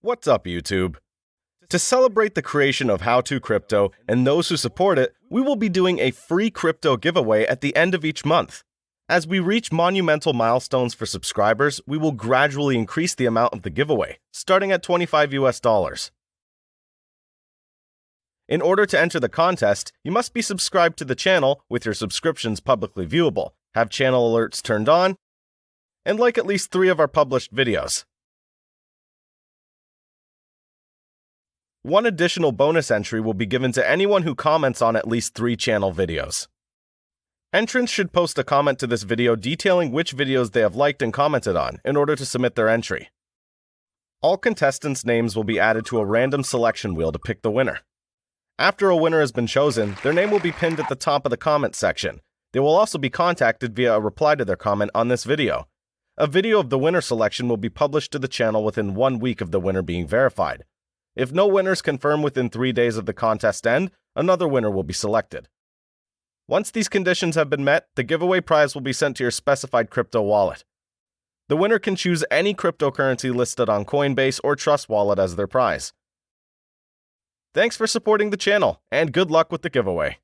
What's up, YouTube? To celebrate the creation of Howto Crypto and those who support it, we will be doing a free crypto giveaway at the end of each month. As we reach monumental milestones for subscribers, we will gradually increase the amount of the giveaway, starting at $25. In order to enter the contest, you must be subscribed to the channel with your subscriptions publicly viewable, have channel alerts turned on, and like at least 3 of our published videos. One additional bonus entry will be given to anyone who comments on at least 3 channel videos. Entrants should post a comment to this video detailing which videos they have liked and commented on in order to submit their entry. All contestants' names will be added to a random selection wheel to pick the winner. After a winner has been chosen, their name will be pinned at the top of the comment section. They will also be contacted via a reply to their comment on this video. A video of the winner selection will be published to the channel within 1 week of the winner being verified. If no winners confirm within 3 days of the contest end, another winner will be selected. Once these conditions have been met, the giveaway prize will be sent to your specified crypto wallet. The winner can choose any cryptocurrency listed on Coinbase or Trust Wallet as their prize. Thanks for supporting the channel, and good luck with the giveaway.